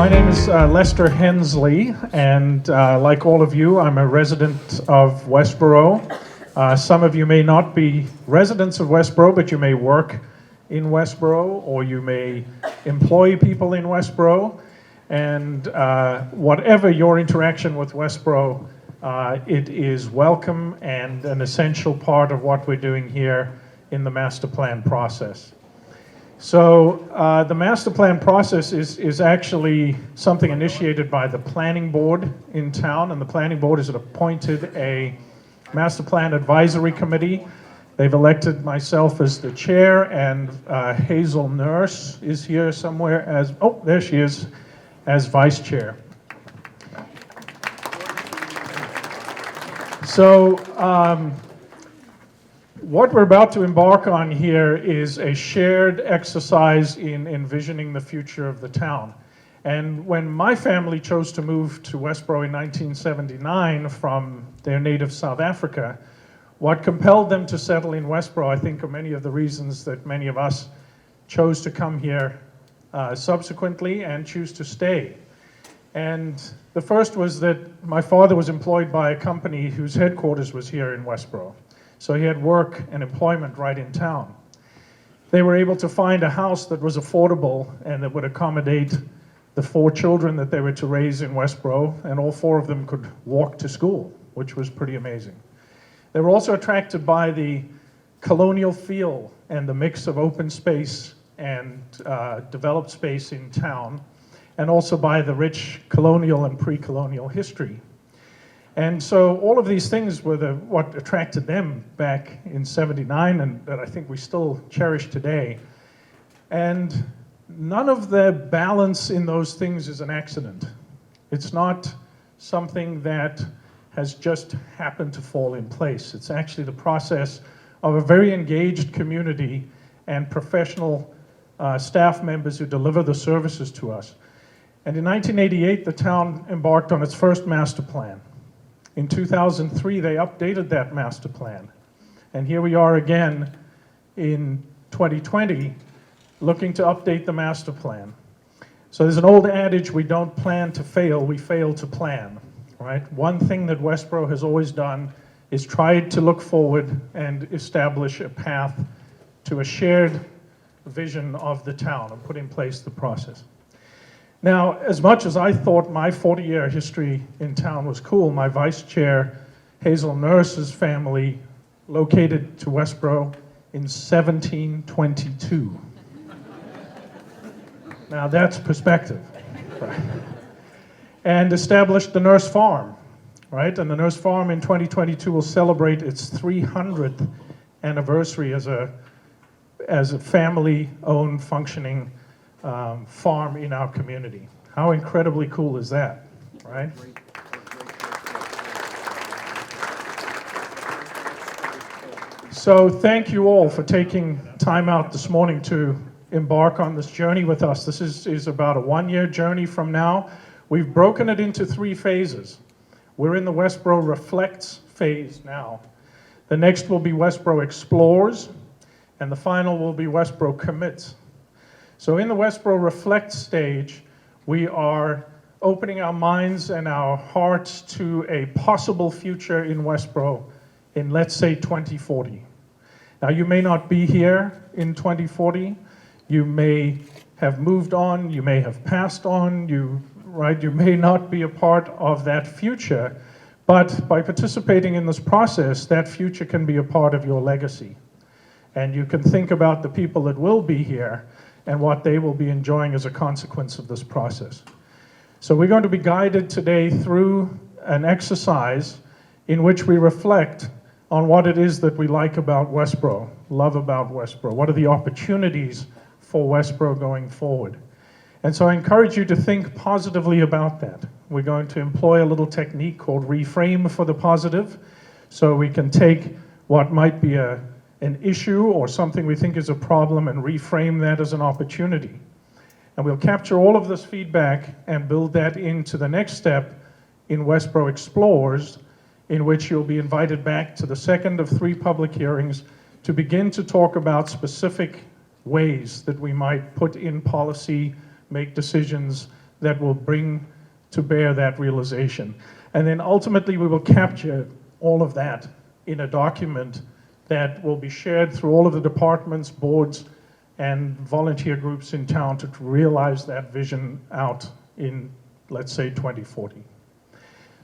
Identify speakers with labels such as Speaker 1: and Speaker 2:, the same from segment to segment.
Speaker 1: My name is Lester Hensley, and like all of you, I'm a resident of Westborough. Some of you may not be residents of Westborough, but you may work in Westborough, or you may employ people in Westborough. And whatever your interaction with Westborough, it is welcome and an essential part of what we're doing here in the master plan process. So the master plan process is actually something initiated by the planning board in town, and the planning board has appointed a master plan advisory committee. They've elected myself as the chair, and Hazel Nurse is here somewhere as, oh, there she is, as vice chair. So what we're about to embark on here is a shared exercise in envisioning the future of the town. And when my family chose to move to Westborough in 1979 from their native South Africa, what compelled them to settle in Westborough, I think, are many of the reasons that many of us chose to come here subsequently and choose to stay. And the first was that my father was employed by a company whose headquarters was here in Westborough. So he had work and employment right in town. They were able to find a house that was affordable and that would accommodate the 4 children that they were to raise in Westborough, and all 4 of them could walk to school, which was pretty amazing. They were also attracted by the colonial feel and the mix of open space and developed space in town, and also by the rich colonial and pre-colonial history. And so all of these things were what attracted them back in '79, and that I think we still cherish today. And none of the balance in those things is an accident. It's not something that has just happened to fall in place. It's actually the process of a very engaged community and professional staff members who deliver the services to us. And in 1988, the town embarked on its first master plan. In 2003, they updated that master plan. And here we are again in 2020, looking to update the master plan. So there's an old adage, we don't plan to fail, we fail to plan, right? One thing that Westborough has always done is tried to look forward and establish a path to a shared vision of the town and put in place the process. Now, as much as I thought my 40-year history in town was cool, my vice chair, Hazel Nurse's family, located to Westborough in 1722. Now that's perspective, right? And established the Nurse Farm, right? And the Nurse Farm in 2022 will celebrate its 300th anniversary as a family-owned, functioning farm in our community. How incredibly cool is that, right? So thank you all for taking time out this morning to embark on this journey with us. This is about a 1-year journey from now. We've broken it into 3 phases. We're in the Westborough Reflects phase now. The next will be Westborough Explores, and the final will be Westborough Commits. So in the Westborough Reflect stage, we are opening our minds and our hearts to a possible future in Westborough in, let's say, 2040. Now, you may not be here in 2040. You may have moved on. You may have passed on. You may not be a part of that future. But by participating in this process, that future can be a part of your legacy. And you can think about the people that will be here and what they will be enjoying as a consequence of this process. So we're going to be guided today through an exercise in which we reflect on what it is that we like about Westborough, love about Westborough. What are the opportunities for Westborough going forward? And so I encourage you to think positively about that. We're going to employ a little technique called reframe for the positive, so we can take what might be an issue or something we think is a problem and reframe that as an opportunity. And we'll capture all of this feedback and build that into the next step in Westborough Explores, in which you'll be invited back to the second of 3 public hearings to begin to talk about specific ways that we might put in policy, make decisions that will bring to bear that realization. And then ultimately we will capture all of that in a document that will be shared through all of the departments, boards, and volunteer groups in town to realize that vision out in, let's say, 2040.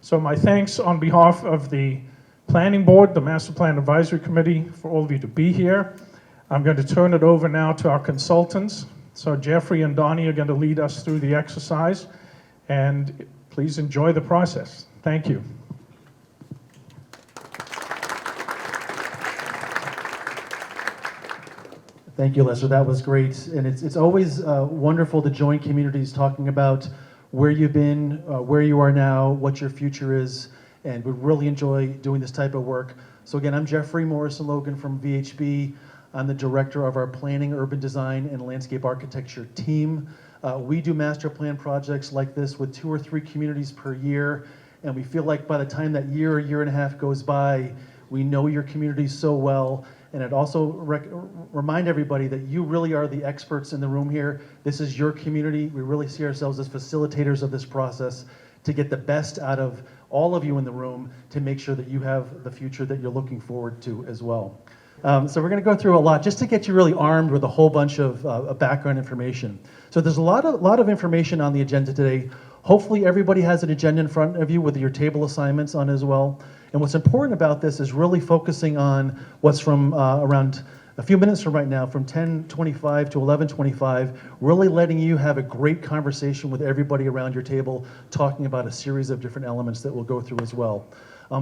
Speaker 1: So my thanks on behalf of the Planning Board, the Master Plan Advisory Committee, for all of you to be here. I'm going to turn it over now to our consultants. So Jeffrey and Donnie are going to lead us through the exercise, and please enjoy the process. Thank you.
Speaker 2: Thank you, Lester. That was great. And it's always wonderful to join communities talking about where you've been, where you are now, what your future is, and we really enjoy doing this type of work. So again, I'm Jeffrey Morrison-Logan from VHB. I'm the director of our Planning, Urban Design, and Landscape Architecture team. We do master plan projects like this with 2 or 3 communities per year, and we feel like by the time that year and a half goes by, we know your community so well. And I'd also remind everybody that you really are the experts in the room here. This is your community. We really see ourselves as facilitators of this process to get the best out of all of you in the room to make sure that you have the future that you're looking forward to as well. So we're going to go through a lot just to get you really armed with a whole bunch of background information. So there's a lot of information on the agenda today. Hopefully everybody has an agenda in front of you with your table assignments on as well. And what's important about this is really focusing on what's from around a few minutes from right now, from 10:25 to 11:25, really letting you have a great conversation with everybody around your table, talking about a series of different elements that we'll go through as well.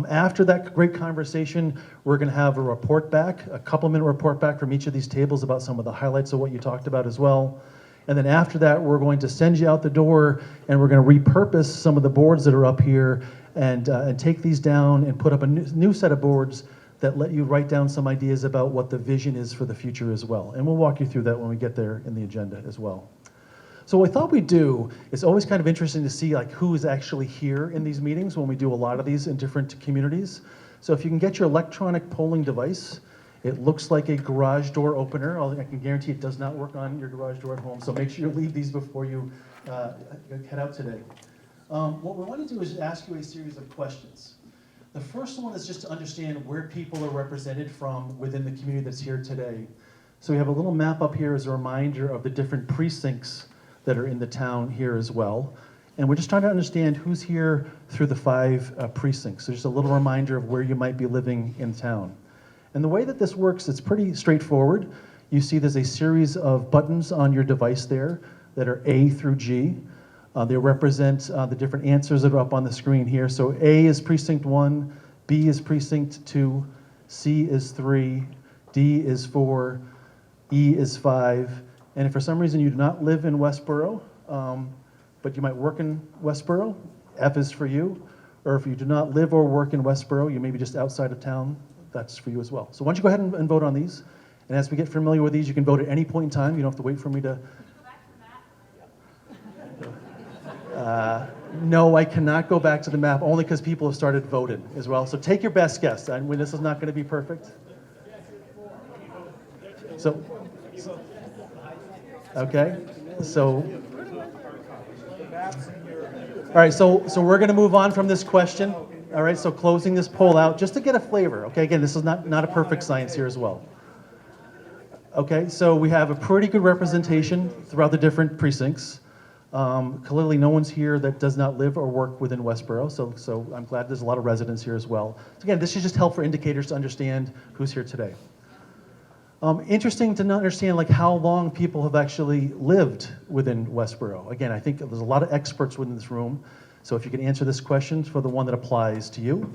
Speaker 2: After that great conversation, we're going to have a report back, a couple-minute report back from each of these tables about some of the highlights of what you talked about as well. And then after that, we're going to send you out the door, and we're going to repurpose some of the boards that are up here and take these down and put up a new set of boards that let you write down some ideas about what the vision is for the future as well. And we'll walk you through that when we get there in the agenda as well. So what I thought we'd do, it's always kind of interesting to see like who is actually here in these meetings when we do a lot of these in different communities. So if you can get your electronic polling device, it looks like a garage door opener. I can guarantee it does not work on your garage door at home, so make sure you leave these before you head out today. What we want to do is ask you a series of questions. The first one is just to understand where people are represented from within the community that's here today. So we have a little map up here as a reminder of the different precincts that are in the town here as well. And we're just trying to understand who's here through the 5 precincts. So just a little reminder of where you might be living in town. And the way that this works, it's pretty straightforward. You see there's a series of buttons on your device there that are A through G. They represent the different answers that are up on the screen here. So A is precinct 1, B is precinct 2, C is 3, D is 4, E is 5. And if for some reason you do not live in Westborough, but you might work in Westborough, F is for you. Or if you do not live or work in Westborough, you may be just outside of town, that's for you as well. So why don't you go ahead and vote on these. And as we get familiar with these, you can vote at any point in time. You don't have to wait for me to... No, I cannot go back to the map, only because people have started voting as well. So take your best guess. I mean, this is not going to be perfect. So, okay. So, all right. So we're going to move on from this question. All right. So closing this poll out, just to get a flavor. Okay. Again, this is not a perfect science here as well. Okay. So we have a pretty good representation throughout the different precincts. Clearly no one's here that does not live or work within Westborough, so I'm glad there's a lot of residents here as well. So again, this is just helpful indicators to understand who's here today. Interesting to understand like how long people have actually lived within Westborough. Again, I think there's a lot of experts within this room, so if you can answer this question for the one that applies to you.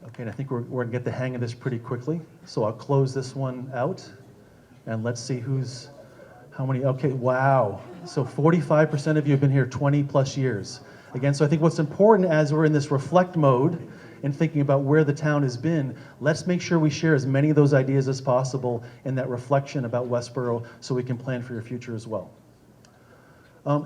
Speaker 2: Okay, and I think we're going to get the hang of this pretty quickly, so I'll close this one out, and let's see who's... How many? Okay, wow. So 45% of you have been here 20 plus years. Again, so I think what's important as we're in this reflect mode and thinking about where the town has been, let's make sure we share as many of those ideas as possible in that reflection about Westborough so we can plan for your future as well.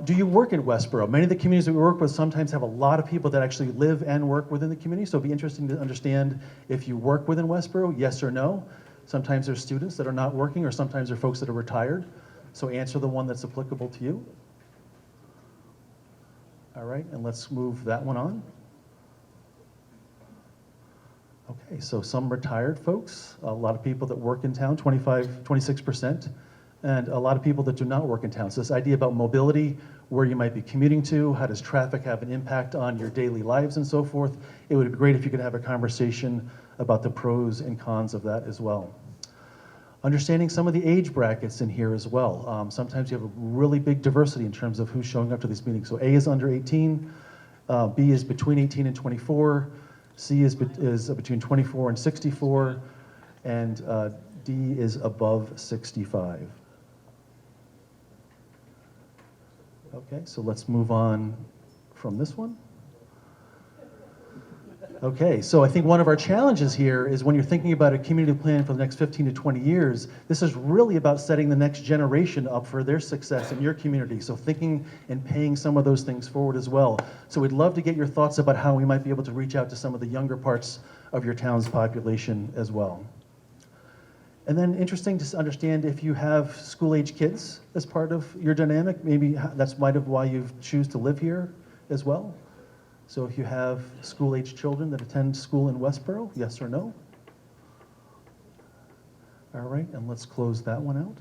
Speaker 2: Do you work in Westborough? Many of the communities that we work with sometimes have a lot of people that actually live and work within the community, so it'd be interesting to understand if you work within Westborough, yes or no. Sometimes there's students that are not working, or sometimes there are folks that are retired. So answer the one that's applicable to you. All right, and let's move that one on. Okay, so some retired folks, a lot of people that work in town, 26%, and a lot of people that do not work in town. So this idea about mobility, where you might be commuting to, how does traffic have an impact on your daily lives and so forth. It would be great if you could have a conversation about the pros and cons of that as well. Understanding some of the age brackets in here as well. Sometimes you have a really big diversity in terms of who's showing up to these meetings. So A is under 18, B is between 18 and 24, C is between 24 and 64, and D is above 65. Okay, so let's move on from this one. Okay, so I think one of our challenges here is when you're thinking about a community plan for the next 15 to 20 years, this is really about setting the next generation up for their success in your community. So thinking and paying some of those things forward as well. So we'd love to get your thoughts about how we might be able to reach out to some of the younger parts of your town's population as well. And then interesting to understand if you have school-age kids as part of your dynamic, maybe that's might have why you choose to live here as well. So if you have school-age children that attend school in Westborough, yes or no? All right, and let's close that one out.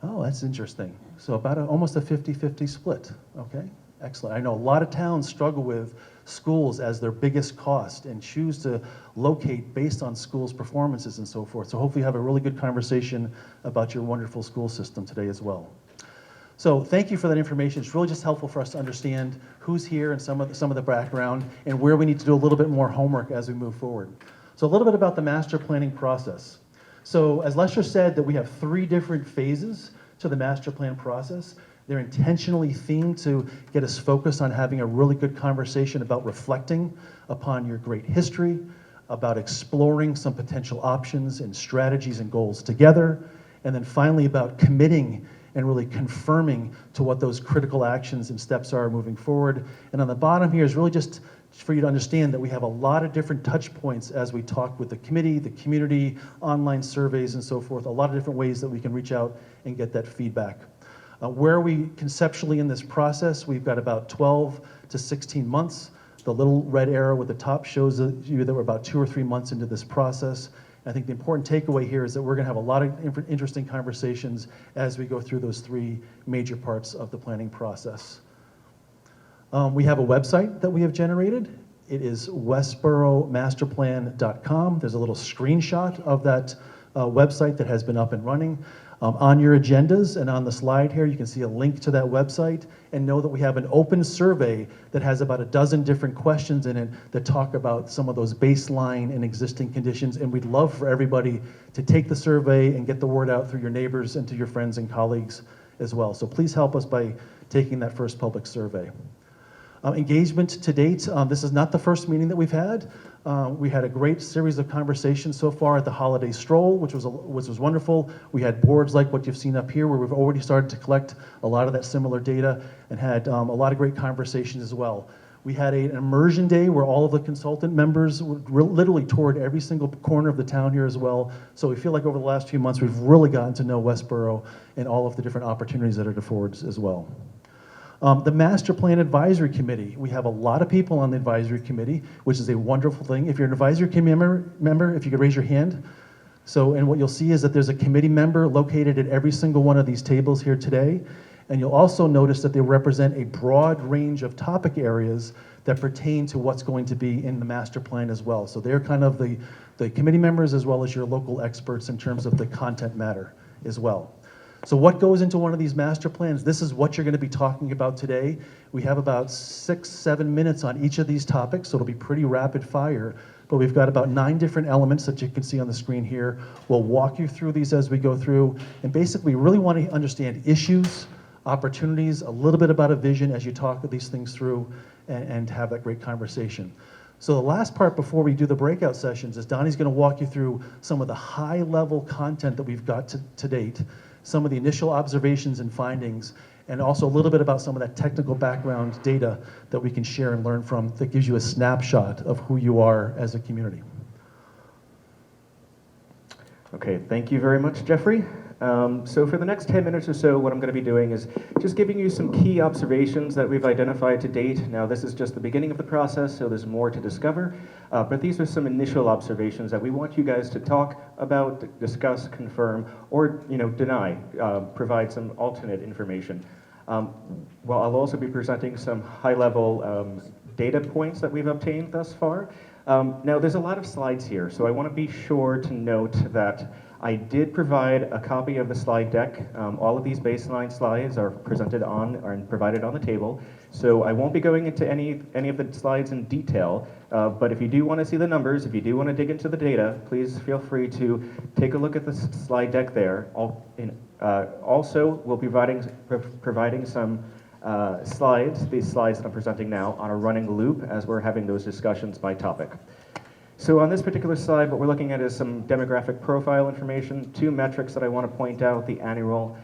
Speaker 2: Oh, that's interesting. So about almost a 50-50 split, okay? Excellent. I know a lot of towns struggle with schools as their biggest cost and choose to locate based on schools' performances and so forth. So hopefully you have a really good conversation about your wonderful school system today as well. So thank you for that information. It's really just helpful for us to understand who's here and some of the background and where we need to do a little bit more homework as we move forward. So a little bit about the master planning process. So as Lester said, that we have 3 different phases to the master plan process. They're intentionally themed to get us focused on having a really good conversation about reflecting upon your great history, about exploring some potential options and strategies and goals together, and then finally about committing and really confirming to what those critical actions and steps are moving forward. And on the bottom here is really just for you to understand that we have a lot of different touch points as we talk with the committee, the community, online surveys and so forth, a lot of different ways that we can reach out and get that feedback. Where are we conceptually in this process? We've got about 12 to 16 months. The little red arrow at the top shows you that we're about 2 or 3 months into this process. I think the important takeaway here is that we're going to have a lot of interesting conversations as we go through those 3 major parts of the planning process. We have a website that we have generated. It is westboroughmasterplan.com. There's a little screenshot of that website that has been up and running. On your agendas and on the slide here, you can see a link to that website, and know that we have an open survey that has about a dozen different questions in it that talk about some of those baseline and existing conditions, and we'd love for everybody to take the survey and get the word out through your neighbors and to your friends and colleagues as well. So please help us by taking that first public survey. Engagement to date, this is not the first meeting that we've had. We had a great series of conversations so far at the holiday stroll, which was wonderful. We had boards like what you've seen up here where we've already started to collect a lot of that similar data and had a lot of great conversations as well. We had an immersion day where all of the consultant members literally toured every single corner of the town here as well. So we feel like over the last few months we've really gotten to know Westborough and all of the different opportunities that it affords as well. The Master Plan Advisory Committee. We have a lot of people on the advisory committee, which is a wonderful thing. If you're an advisory committee member, if you could raise your hand. So, and what you'll see is that there's a committee member located at every single one of these tables here today. And you'll also notice that they represent a broad range of topic areas that pertain to what's going to be in the master plan as well. So they're kind of the committee members as well as your local experts in terms of the content matter as well. So what goes into one of these master plans? This is what you're going to be talking about today. We have about 6-7 minutes on each of these topics, so it'll be pretty rapid fire. But we've got about 9 different elements that you can see on the screen here. We'll walk you through these as we go through, and basically really want to understand issues, opportunities, a little bit about a vision as you talk these things through and have that great conversation. So the last part before we do the breakout sessions is Donnie's going to walk you through some of the high-level content that we've got to date, some of the initial observations and findings, and also a little bit about some of that technical background data that we can share and learn from that gives you a snapshot of who you are as a community.
Speaker 3: Okay, thank you very much, Jeffrey. So for the next 10 minutes or so, what I'm going to be doing is just giving you some key observations that we've identified to date. Now, this is just the beginning of the process, so there's more to discover, but these are some initial observations that we want you guys to talk about, discuss, confirm, or deny, provide some alternate information. Well, I'll also be presenting some high-level data points that we've obtained thus far. Now, there's a lot of slides here, so I want to be sure to note that I did provide a copy of the slide deck. All of these baseline slides are presented on and provided on the table, so I won't be going into any of the slides in detail, but if you do want to see the numbers, if you do want to dig into the data, please feel free to take a look at the slide deck there. Also, we'll be providing some slides, these slides that I'm presenting now, on a running loop as we're having those discussions by topic. So on this particular slide, what we're looking at is some demographic profile information, two metrics that I want to point out: the annual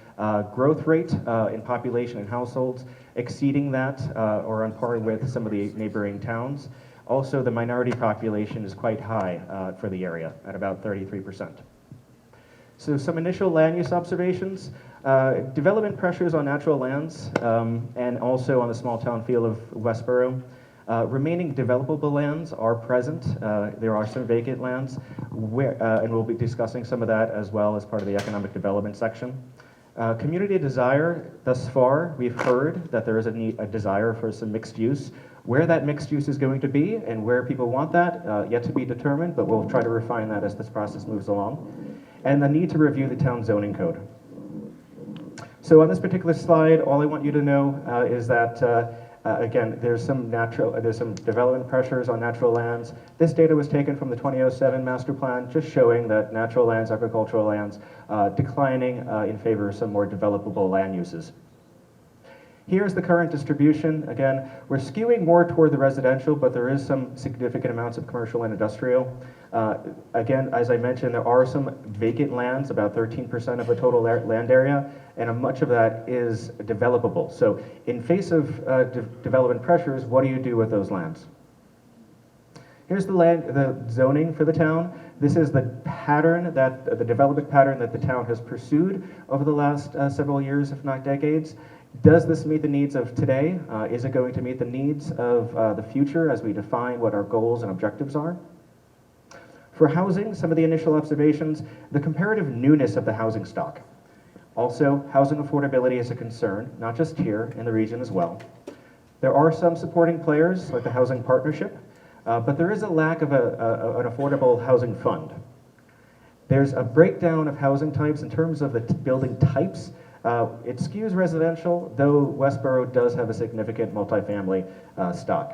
Speaker 3: growth rate in population and households, exceeding that or on par with some of the neighboring towns. Also, the minority population is quite high for the area, at about 33%. So some initial land use observations. Development pressures on natural lands and also on the small town feel of Westborough. Remaining developable lands are present. There are some vacant lands, and we'll be discussing some of that as well as part of the economic development section. Community desire, thus far, we've heard that there is a desire for some mixed use. Where that mixed use is going to be and where people want that, yet to be determined, but we'll try to refine that as this process moves along. And the need to review the town zoning code. So on this particular slide, all I want you to know is that again, there's some development pressures on natural lands. This data was taken from the 2007 master plan, just showing that natural lands, agricultural lands, declining in favor of some more developable land uses. Here's the current distribution. Again, we're skewing more toward the residential, but there is some significant amounts of commercial and industrial. Again, as I mentioned, there are some vacant lands, about 13% of the total land area, and much of that is developable. So in face of development pressures, what do you do with those lands? Here's the zoning for the town. This is the development pattern that the town has pursued over the last several years, if not decades. Does this meet the needs of today? Is it going to meet the needs of the future as we define what our goals and objectives are? For housing, some of the initial observations: the comparative newness of the housing stock. Also, housing affordability is a concern, not just here, in the region as well. There are some supporting players, like the Housing Partnership, but there is a lack of an affordable housing fund. There's a breakdown of housing types in terms of the building types. It skews residential, though Westborough does have a significant multifamily stock.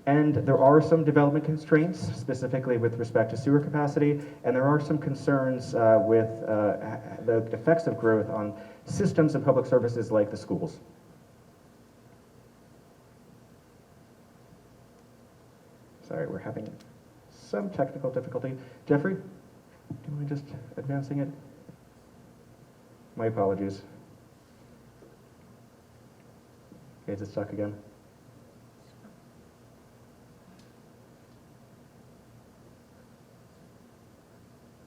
Speaker 3: And there are some development constraints, specifically with respect to sewer capacity, and there are some concerns with the effects of growth on systems and public services like the schools. Sorry, we're having some technical difficulty. Jeffrey, do you mind just advancing it? My apologies. Okay, is it stuck again?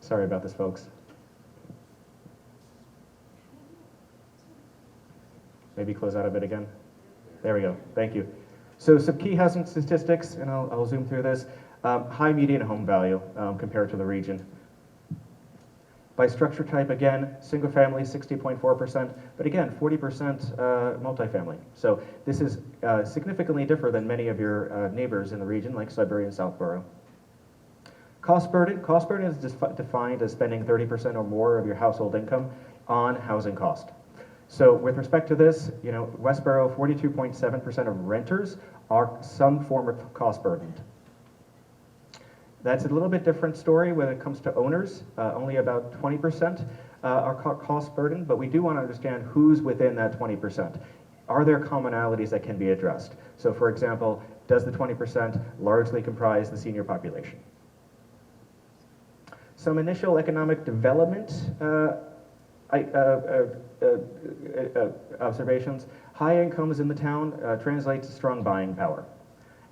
Speaker 3: Sorry about this, folks. Maybe close out a bit again. There we go. Thank you. So some key housing statistics, and I'll zoom through this. High median home value compared to the region. By structure type, again, single family, 60.4%, but again, 40% multifamily. So this is significantly different than many of your neighbors in the region, like Sudbury and Southborough. Cost burden is defined as spending 30% or more of your household income on housing cost. So with respect to this, Westborough, 42.7% of renters are some form of cost burdened. That's a little bit different story when it comes to owners. Only about 20% are cost burdened, but we do want to understand who's within that 20%. Are there commonalities that can be addressed? So for example, does the 20% largely comprise the senior population? Some initial economic development observations. High incomes in the town translates to strong buying power.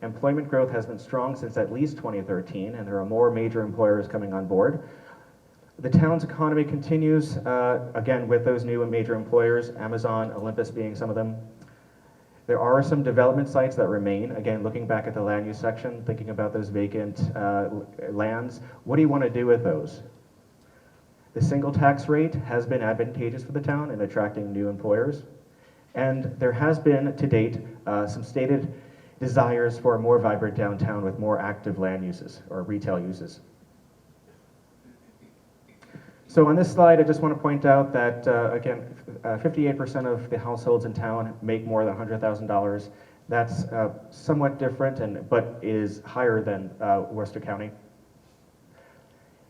Speaker 3: Employment growth has been strong since at least 2013, and there are more major employers coming on board. The town's economy continues, again, with those new and major employers, Amazon, Olympus being some of them. There are some development sites that remain. Again, looking back at the land use section, thinking about those vacant lands, what do you want to do with those? The single tax rate has been advantageous for the town in attracting new employers. And there has been, to date, some stated desires for a more vibrant downtown with more active land uses or retail uses. So on this slide, I just want to point out that, again, 58% of the households in town make more than $100,000. That's somewhat different, but is higher than Worcester County.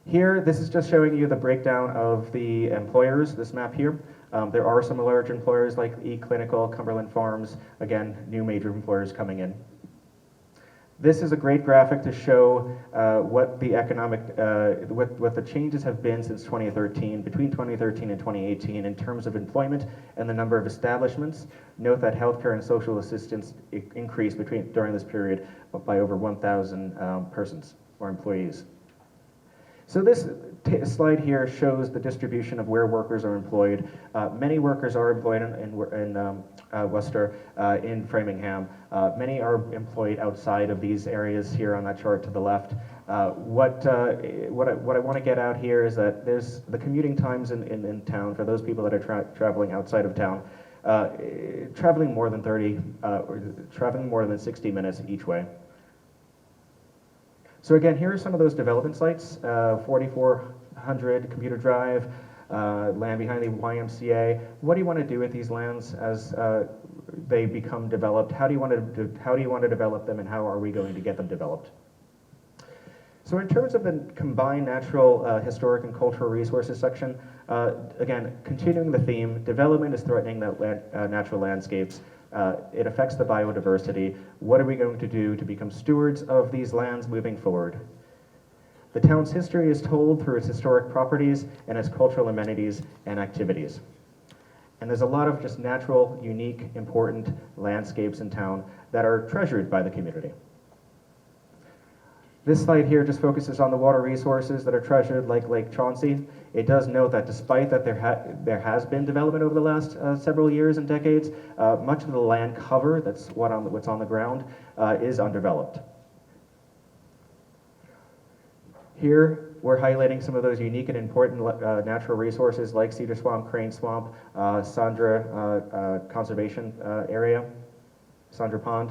Speaker 3: Here, this is just showing you the breakdown of the employers, this map here. There are some large employers like eClinical, Cumberland Farms, again, new major employers coming in. This is a great graphic to show what the economic, what the changes have been since 2013, between 2013 and 2018 in terms of employment and the number of establishments. Note that healthcare and social assistance increased during this period by over 1,000 persons or employees. So this slide here shows the distribution of where workers are employed. Many workers are employed in Worcester, in Framingham. Many are employed outside of these areas here on that chart to the left. What I want to get out here is that there's the commuting times in town for those people that are traveling outside of town. Traveling more than 60 minutes each way. So again, here are some of those development sites, 4400 Computer Drive, land behind the YMCA. What do you want to do with these lands as they become developed? How do you want to develop them, and how are we going to get them developed? So in terms of the combined natural, historic, and cultural resources section, again, continuing the theme, development is threatening that natural landscapes. It affects the biodiversity. What are we going to do to become stewards of these lands moving forward? The town's history is told through its historic properties and its cultural amenities and activities. And there's a lot of just natural, unique, important landscapes in town that are treasured by the community. This slide here just focuses on the water resources that are treasured, like Lake Chauncey. It does note that despite that there has been development over the last several years and decades, much of the land cover, that's what's on the ground, is undeveloped. Here, we're highlighting some of those unique and important natural resources like Cedar Swamp, Crane Swamp, Sandra Conservation Area, Sandra Pond.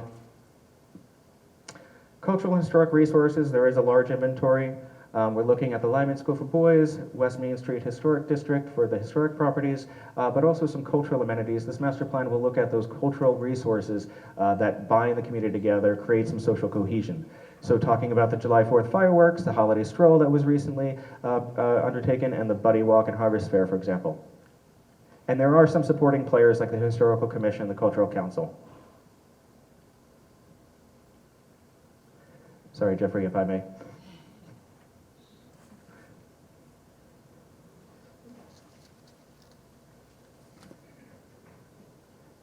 Speaker 3: Cultural and historic resources, there is a large inventory. We're looking at the Lyman School for Boys, West Main Street Historic District for the historic properties, but also some cultural amenities. This master plan will look at those cultural resources that bind the community together, create some social cohesion. So talking about the July 4th fireworks, the holiday stroll that was recently undertaken, and the Buddy Walk and Harvest Fair, for example. And there are some supporting players like the Historical Commission, the Cultural Council. Sorry, Jeffrey, if I may.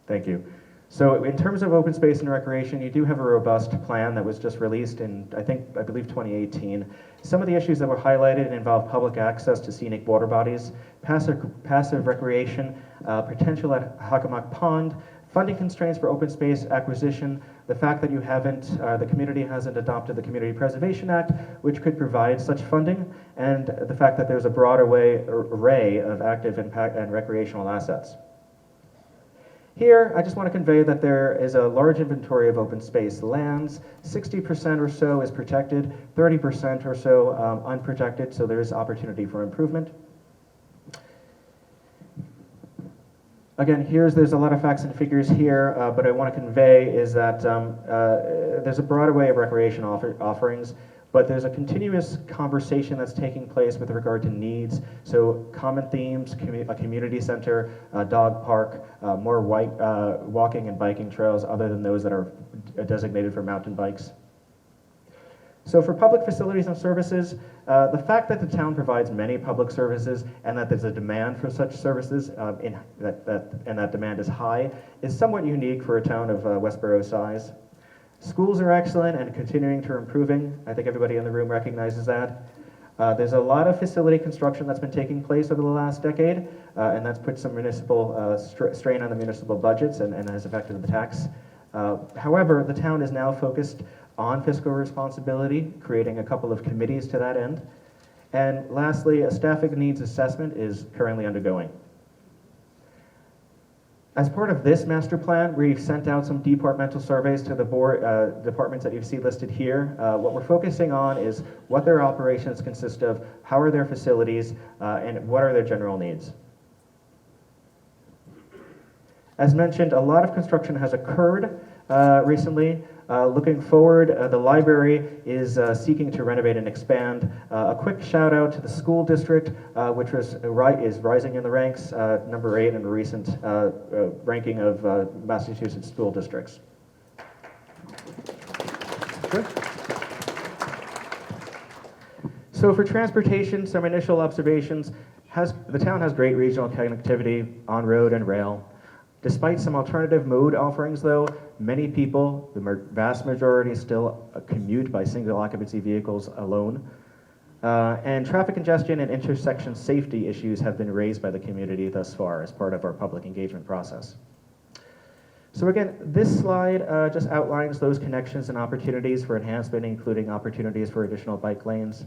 Speaker 3: Thank you. So in terms of open space and recreation, you do have a robust plan that was just released in, I believe 2018. Some of the issues that were highlighted involve public access to scenic water bodies, passive recreation, potential at Hockomock Pond, funding constraints for open space acquisition, the fact that the community hasn't adopted the Community Preservation Act, which could provide such funding, and the fact that there's a broad array of active impact and recreational assets. Here, I just want to convey that there is a large inventory of open space lands. 60% or so is protected, 30% or so unprotected, so there is opportunity for improvement. Again, there's a lot of facts and figures here, but I want to convey is that there's a broad array of recreation offerings, but there's a continuous conversation that's taking place with regard to needs. So common themes, a community center, a dog park, more walking and biking trails other than those that are designated for mountain bikes. So for public facilities and services, the fact that the town provides many public services and that there's a demand for such services and that demand is high is somewhat unique for a town of Westborough size. Schools are excellent and continuing to improving. I think everybody in the room recognizes that. There's a lot of facility construction that's been taking place over the last decade, and that's put some municipal strain on the municipal budgets and has affected the tax. However, the town is now focused on fiscal responsibility, creating a couple of committees to that end. And lastly, a staffing needs assessment is currently undergoing. As part of this master plan, we've sent out some departmental surveys to the board departments that you see listed here. What we're focusing on is what their operations consist of, how are their facilities, and what are their general needs. As mentioned, a lot of construction has occurred recently. Looking forward, the library is seeking to renovate and expand. A quick shout out to the school district, which is rising in the ranks, number 8 in the recent ranking of Massachusetts school districts. Sure. So for transportation, some initial observations. The town has great regional connectivity on road and rail. Despite some alternative mode offerings, though, many people, the vast majority, still commute by single occupancy vehicles alone. And traffic congestion and intersection safety issues have been raised by the community thus far as part of our public engagement process. So again, this slide just outlines those connections and opportunities for enhancement, including opportunities for additional bike lanes.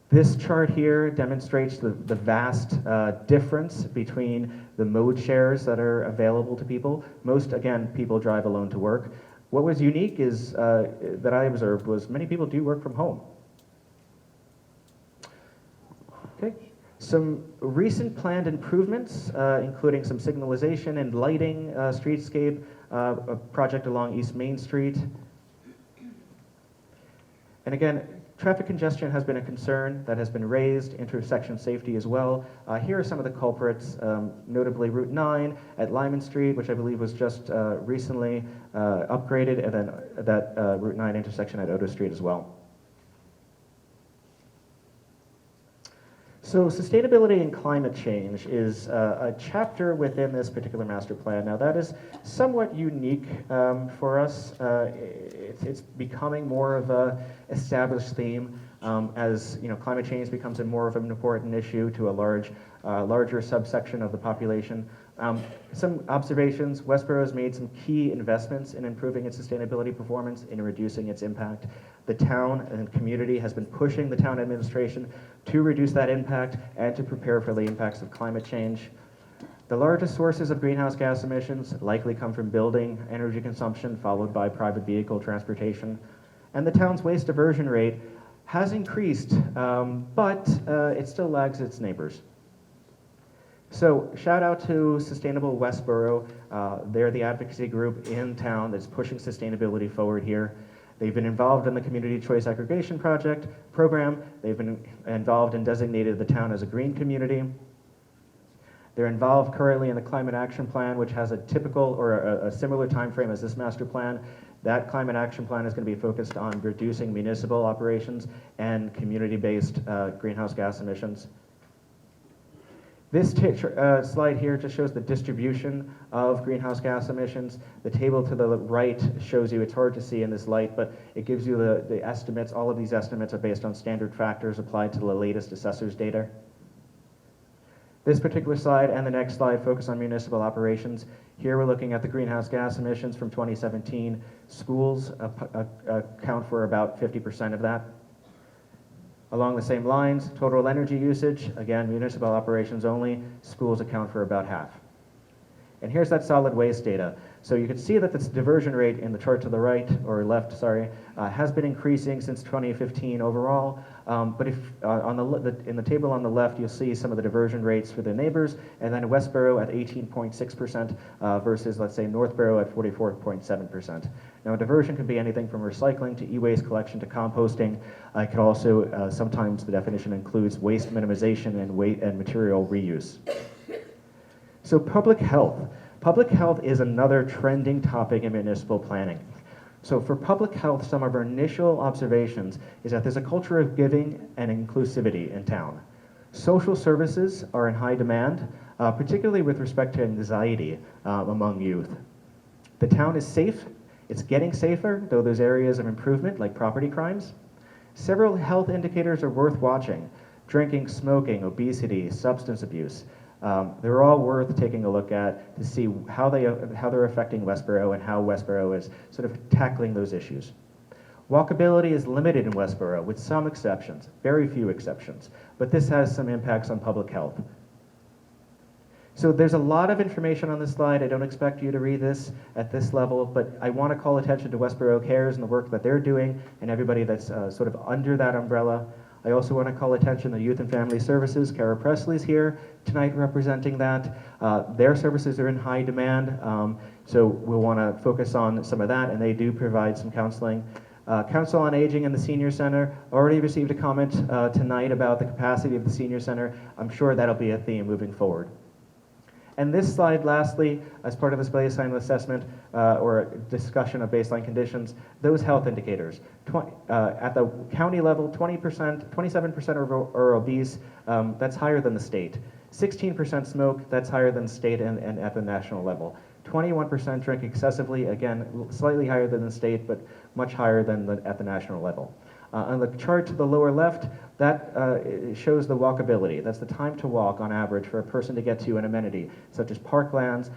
Speaker 3: This chart here demonstrates the vast difference between the mode shares that are available to people. Most, again, people drive alone to work. What was unique is, that I observed was many people do work from home. Okay, some recent planned improvements, including some signalization and lighting streetscape, a project along East Main Street. And again, traffic congestion has been a concern that has been raised, intersection safety as well. Here are some of the culprits, notably Route 9 at Lyman Street, which I believe was just recently upgraded, and then that Route 9 intersection at Odo Street as well. So sustainability and climate change is a chapter within this particular master plan. Now that is somewhat unique for us. It's becoming more of a established theme as climate change becomes more of an important issue to a larger subsection of the population. Some observations: Westborough has made some key investments in improving its sustainability performance, in reducing its impact. The town and community has been pushing the town administration to reduce that impact and to prepare for the impacts of climate change. The largest sources of greenhouse gas emissions likely come from building energy consumption, followed by private vehicle transportation. And the town's waste diversion rate has increased, but it still lags its neighbors. So shout out to Sustainable Westborough. They're the advocacy group in town that's pushing sustainability forward here. They've been involved in the Community Choice Aggregation program. They've been involved and designated the town as a green community. They're involved currently in the Climate Action Plan, which has a typical or a similar time frame as this master plan. That Climate Action Plan is going to be focused on reducing municipal operations and community-based greenhouse gas emissions. This slide here just shows the distribution of greenhouse gas emissions. The table to the right shows you, it's hard to see in this light, but it gives you the estimates. All of these estimates are based on standard factors applied to the latest assessor's data. This particular slide and the next slide focus on municipal operations. Here we're looking at the greenhouse gas emissions from 2017. Schools account for about 50% of that. Along the same lines, total energy usage, again, municipal operations only, schools account for about half. And here's that solid waste data. So you can see that this diversion rate in the chart to the right, or left, sorry, has been increasing since 2015 overall. But if in the table on the left, you'll see some of the diversion rates for the neighbors, and then Westborough at 18.6% versus, let's say, Northborough at 44.7%. Now, diversion can be anything from recycling to e-waste collection to composting. It can also, sometimes the definition includes waste minimization and material reuse. So public health. Public health is another trending topic in municipal planning. So for public health, some of our initial observations is that there's a culture of giving and inclusivity in town. Social services are in high demand, particularly with respect to anxiety among youth. The town is safe. It's getting safer, though there's areas of improvement like property crimes. Several health indicators are worth watching: drinking, smoking, obesity, substance abuse. They're all worth taking a look at to see how they're affecting Westborough and how Westborough is sort of tackling those issues. Walkability is limited in Westborough, with some exceptions, very few exceptions, but this has some impacts on public health. So there's a lot of information on this slide. I don't expect you to read this at this level, but I want to call attention to Westborough Cares and the work that they're doing and everybody that's sort of under that umbrella. I also want to call attention to Youth and Family Services. Kara Presley's here tonight representing that. Their services are in high demand, so we'll want to focus on some of that, and they do provide some counseling. Council on Aging and the Senior Center already received a comment tonight about the capacity of the Senior Center. I'm sure that'll be a theme moving forward. And this slide, lastly, as part of this baseline assessment or discussion of baseline conditions, those health indicators. At the county level, 27% are obese, that's higher than the state. 16% smoke, that's higher than the state and at the national level. 21% drink excessively, again, slightly higher than the state, but much higher than at the national level. On the chart to the lower left, that shows the walkability. That's the time to walk on average for a person to get to an amenity, such as parklands,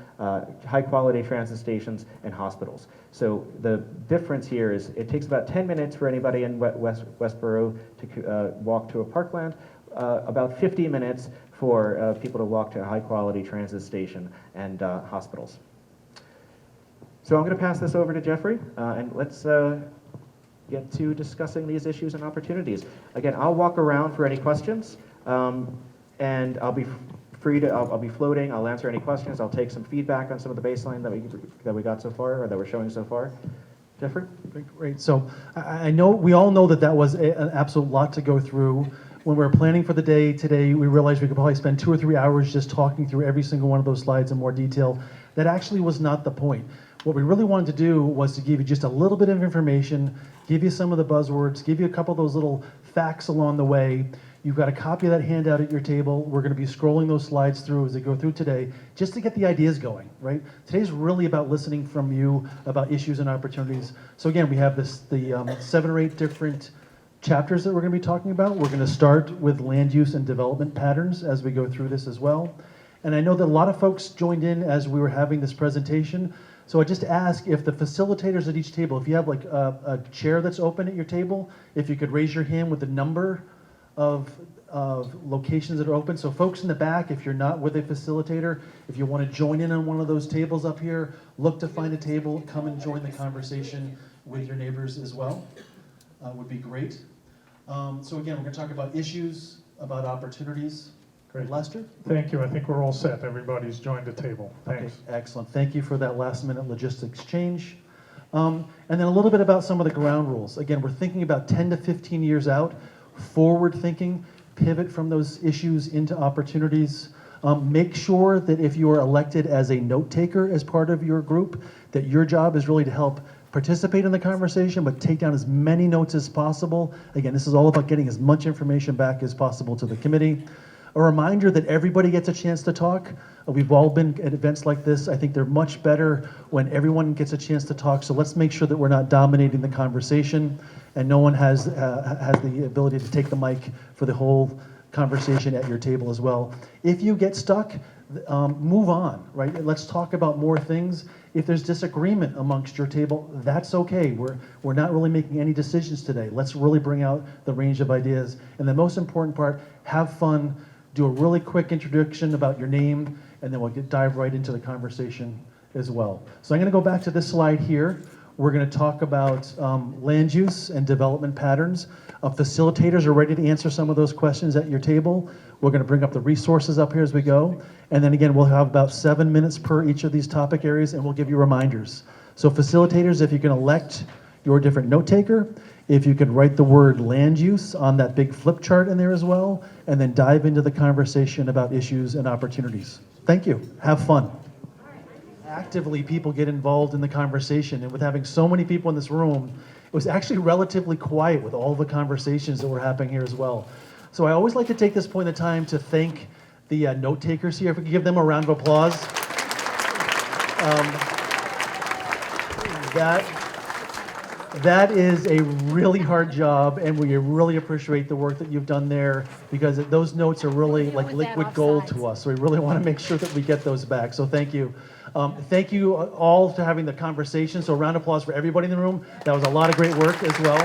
Speaker 3: high-quality transit stations, and hospitals. So the difference here is it takes about 10 minutes for anybody in Westborough to walk to a parkland, about 50 minutes for people to walk to a high-quality transit station and hospitals. So I'm going to pass this over to Jeffrey, and let's get to discussing these issues and opportunities. Again, I'll walk around for any questions, and I'll be free to, I'll be floating, I'll answer any questions, I'll take some feedback on some of the baseline that we got so far, or that we're showing so far. Jeffrey?
Speaker 2: Great. So I know, we all know that that was an absolute lot to go through. When we were planning for the day today, we realized we could probably spend 2 or 3 hours just talking through every single one of those slides in more detail. That actually was not the point. What we really wanted to do was to give you just a little bit of information, give you some of the buzzwords, give you a couple of those little facts along the way. You've got a copy of that handout at your table. We're going to be scrolling those slides through as they go through today, just to get the ideas going, right? Today's really about listening from you about issues and opportunities. So again, we have the 7 or 8 different chapters that we're going to be talking about. We're going to start with land use and development patterns as we go through this as well. And I know that a lot of folks joined in as we were having this presentation. So I just ask if the facilitators at each table, if you have like a chair that's open at your table, if you could raise your hand with the number of locations that are open. So folks in the back, if you're not with a facilitator, if you want to join in on one of those tables up here, look to find a table, come and join the conversation with your neighbors as well. Would be great. So again, we're going to talk about issues, about opportunities.
Speaker 1: Great.
Speaker 2: Lester?
Speaker 1: Thank you. I think we're all set. Everybody's joined the table. Thanks.
Speaker 2: Okay, excellent. Thank you for that last minute logistics change. And then a little bit about some of the ground rules. Again, we're thinking about 10 to 15 years out, forward thinking, pivot from those issues into opportunities. Make sure that if you are elected as a note taker as part of your group, that your job is really to help participate in the conversation, but take down as many notes as possible. Again, this is all about getting as much information back as possible to the committee. A reminder that everybody gets a chance to talk. We've all been at events like this. I think they're much better when everyone gets a chance to talk. So let's make sure that we're not dominating the conversation and no one has the ability to take the mic for the whole conversation at your table as well. If you get stuck, move on, right? Let's talk about more things. If there's disagreement amongst your table, that's okay. We're not really making any decisions today. Let's really bring out the range of ideas. And the most important part, have fun. Do a really quick introduction about your name, and then we'll dive right into the conversation as well. So I'm going to go back to this slide here. We're going to talk about land use and development patterns. Facilitators are ready to answer some of those questions at your table. We're going to bring up the resources up here as we go. And then again, we'll have about 7 minutes per each of these topic areas, and we'll give you reminders. So facilitators, if you can elect your different note taker, if you could write the word land use on that big flip chart in there as well, and then dive into the conversation about issues and opportunities. Thank you. Have fun. Actively, people get involved in the conversation, and with having so many people in this room, it was actually relatively quiet with all the conversations that were happening here as well. So I always like to take this point in time to thank the note takers here. If we could give them a round of applause. That is a really hard job, and we really appreciate the work that you've done there, because those notes are really like liquid gold to us. So we really want to make sure that we get those back. So thank you. Thank you all for having the conversation. So a round of applause for everybody in the room. That was a lot of great work as well.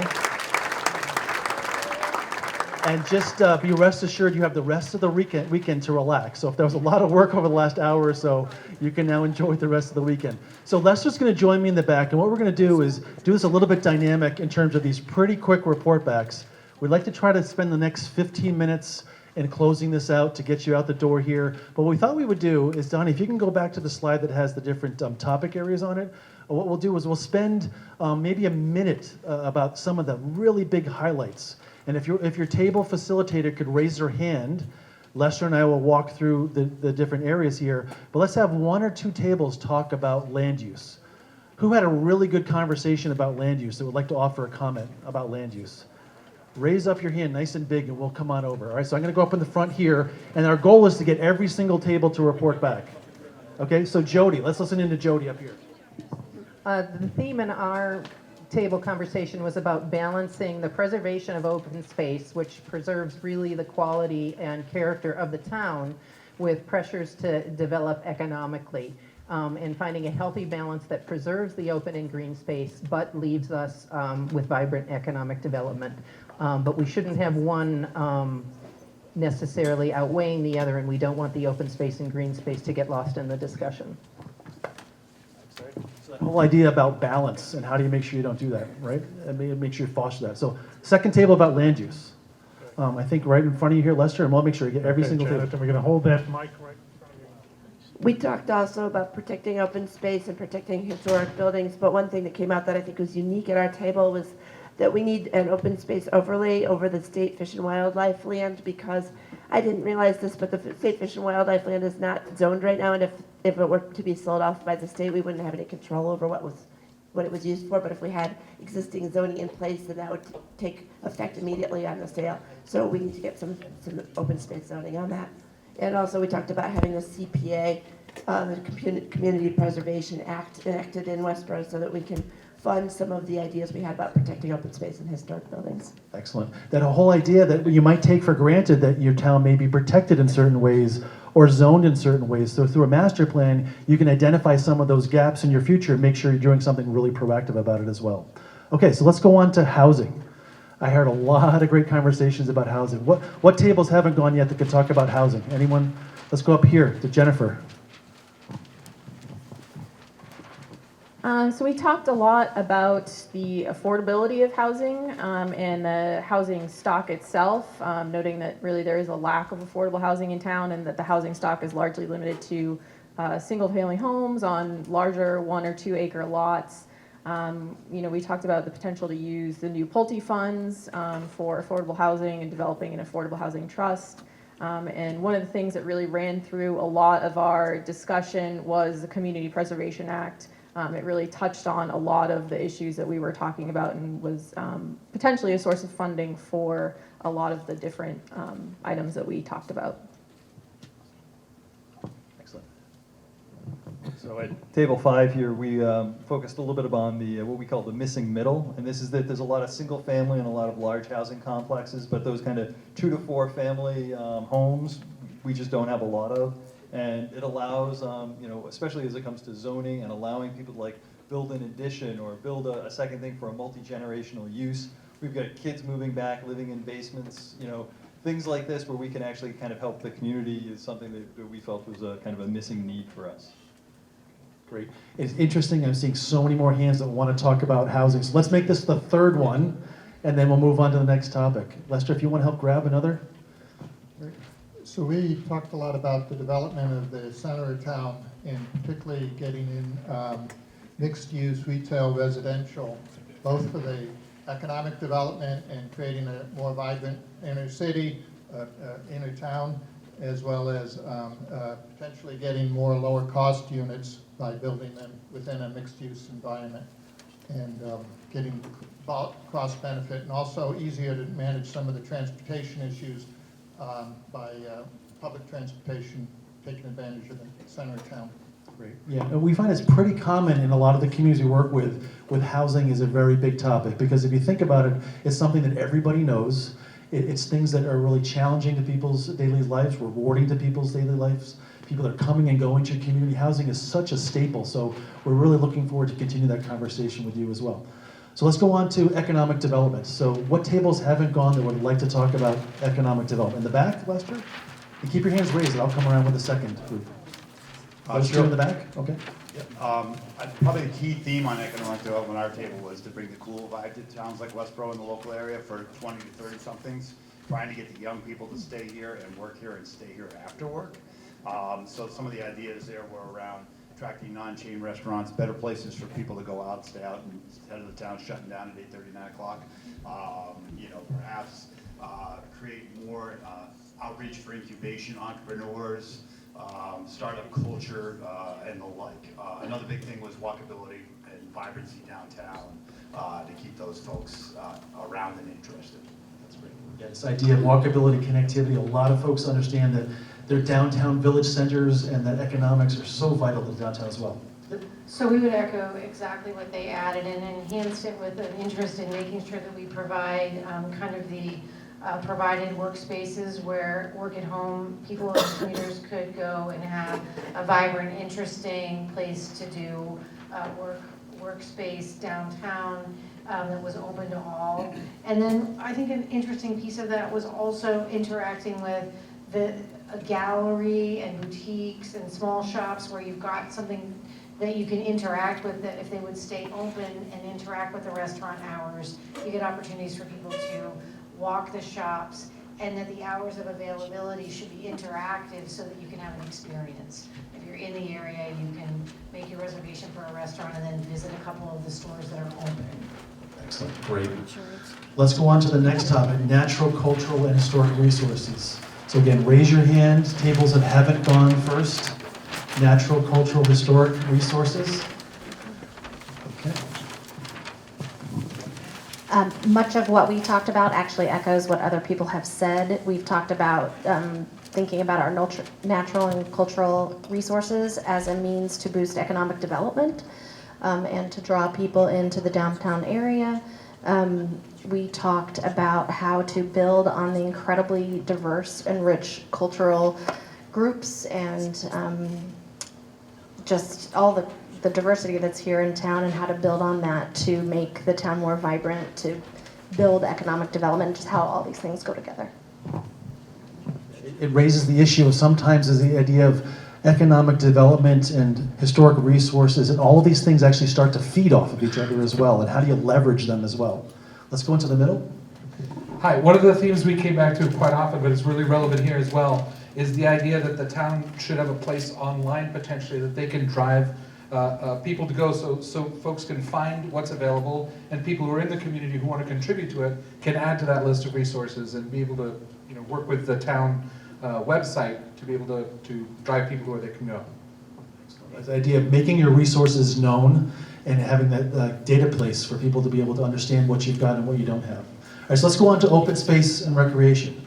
Speaker 2: And just be rest assured you have the rest of the weekend to relax. So if there was a lot of work over the last hour or so, you can now enjoy the rest of the weekend. So Lester's going to join me in the back, and what we're going to do is do this a little bit dynamic in terms of these pretty quick report backs. We'd like to try to spend the next 15 minutes in closing this out to get you out the door here. But what we thought we would do is, Donnie, if you can go back to the slide that has the different topic areas on it, what we'll do is we'll spend maybe a minute about some of the really big highlights. And if your table facilitator could raise their hand, Lester and I will walk through the different areas here. But let's have one or two tables talk about land use. Who had a really good conversation about land use that would like to offer a comment about land use? Raise up your hand nice and big and we'll come on over. All right, so I'm going to go up in the front here. And our goal is to get every single table to report back. Okay, so Jody, let's listen in to Jody up here.
Speaker 4: The theme in our table conversation was about balancing the preservation of open space, which preserves really the quality and character of the town, with pressures to develop economically, and finding a healthy balance that preserves the open and green space but leaves us with vibrant economic development. But we shouldn't have one necessarily outweighing the other, and we don't want the open space and green space to get lost in the discussion.
Speaker 2: So that whole idea about balance and how do you make sure you don't do that, right? And make sure you foster that. So second table about land use. I think right in front of you here, Lester, and we'll make sure you get every single
Speaker 1: Janet,
Speaker 2: table.
Speaker 1: and we're going to hold that mic right in front of you.
Speaker 5: We talked also about protecting open space and protecting historic buildings, but one thing that came out that I think was unique at our table was that we need an open space overlay over the state fish and wildlife land, because I didn't realize this, but the state fish and wildlife land is not zoned right now, and if it were to be sold off by the state, we wouldn't have any control over what it was used for. But if we had existing zoning in place, then that would take effect immediately on the sale. So we need to get some open space zoning on that. And also we talked about having the CPA, the Community Preservation Act, enacted in Westborough so that we can fund some of the ideas we had about protecting open space and historic buildings.
Speaker 2: Excellent. That whole idea that you might take for granted that your town may be protected in certain ways or zoned in certain ways. So through a master plan, you can identify some of those gaps in your future and make sure you're doing something really proactive about it as well. Okay, so let's go on to housing. I heard a lot of great conversations about housing. What tables haven't gone yet that could talk about housing? Anyone? Let's go up here to Jennifer.
Speaker 6: So we talked a lot about the affordability of housing and the housing stock itself, noting that really there is a lack of affordable housing in town and that the housing stock is largely limited to single-family homes on larger 1 or 2 acre lots. We talked about the potential to use the new Pulte funds for affordable housing and developing an affordable housing trust. And one of the things that really ran through a lot of our discussion was the Community Preservation Act. It really touched on a lot of the issues that we were talking about and was potentially a source of funding for a lot of the different items that we talked about.
Speaker 2: Excellent.
Speaker 7: So at table 5 here, we focused a little bit upon the what we call the missing middle, and this is that there's a lot of single family and a lot of large housing complexes, but those kind of 2 to 4 family homes, we just don't have a lot of. And it allows, especially as it comes to zoning and allowing people to build an addition or build a second thing for a multi-generational use. We've got kids moving back, living in basements, things like this where we can actually kind of help the community is something that we felt was a kind of a missing need for us.
Speaker 2: Great. It's interesting, I'm seeing so many more hands that want to talk about housing. So let's make this the third one, and then we'll move on to the next topic. Lester, if you want to help grab another.
Speaker 8: So we talked a lot about the development of the center of town, and particularly getting in mixed-use retail residential, both for the economic development and creating a more vibrant inner city, inner town, as well as potentially getting more lower-cost units by building them within a mixed-use environment, and getting cross-benefit, and also easier to manage some of the transportation issues by public transportation taking advantage of the center of town.
Speaker 2: Great. Yeah, and we find it's pretty common in a lot of the communities we work with housing is a very big topic, because if you think about it, it's something that everybody knows. It's things that are really challenging to people's daily lives, rewarding to people's daily lives. People are coming and going to community housing is such a staple, so we're really looking forward to continue that conversation with you as well. So let's go on to economic development. So what tables haven't gone that would like to talk about economic development? In the back, Lester? And keep your hands raised, and I'll come around with the second group. Let's do in the back, okay?
Speaker 9: Probably the key theme on economic development on our table was to bring the cool vibe to towns like Westborough in the local area for 20 to 30 somethings, trying to get the young people to stay here and work here and stay here after work. So some of the ideas there were around attracting non-chain restaurants, better places for people to go out, stay out instead of the town shutting down at 8:30, 9 o'clock. Perhaps create more outreach for incubation entrepreneurs, startup culture, and the like. Another big thing was walkability and vibrancy downtown to keep those folks around and interested. That's great.
Speaker 2: Yeah, this idea of walkability, connectivity, a lot of folks understand that they're downtown village centers and that economics are so vital to downtown as well.
Speaker 10: So we would echo exactly what they added and enhanced it with an interest in making sure that we provide kind of the provided workspaces where work at home, people and commuters could go and have a vibrant, interesting place to do workspace downtown that was open to all. And then I think an interesting piece of that was also interacting with a gallery and boutiques and small shops where you've got something that you can interact with, that if they would stay open and interact with the restaurant hours, you get opportunities for people to walk the shops, and that the hours of availability should be interactive so that you can have an experience. If you're in the area, you can make your reservation for a restaurant and then visit a couple of the stores that are open.
Speaker 2: Excellent, great. Let's go on to the next topic, natural, cultural, and historic resources. So again, raise your hand, tables that haven't gone first. Natural, cultural, historic resources. Okay.
Speaker 11: Much of what we talked about actually echoes what other people have said. We've talked about thinking about our natural and cultural resources as a means to boost economic development and to draw people into the downtown area. We talked about how to build on the incredibly diverse and rich cultural groups and just all the diversity that's here in town, and how to build on that to make the town more vibrant, to build economic development, just how all these things go together.
Speaker 2: It raises the issue of sometimes is the idea of economic development and historic resources, and all of these things actually start to feed off of each other as well, and how do you leverage them as well? Let's go into the middle.
Speaker 12: Hi, one of the themes we came back to quite often, but it's really relevant here as well, is the idea that the town should have a place online potentially that they can drive people to go, so folks can find what's available, and people who are in the community who want to contribute to it can add to that list of resources and be able to work with the town website to be able to drive people where they can go.
Speaker 2: The idea of making your resources known and having that data place for people to be able to understand what you've got and what you don't have. All right, so let's go on to open space and recreation.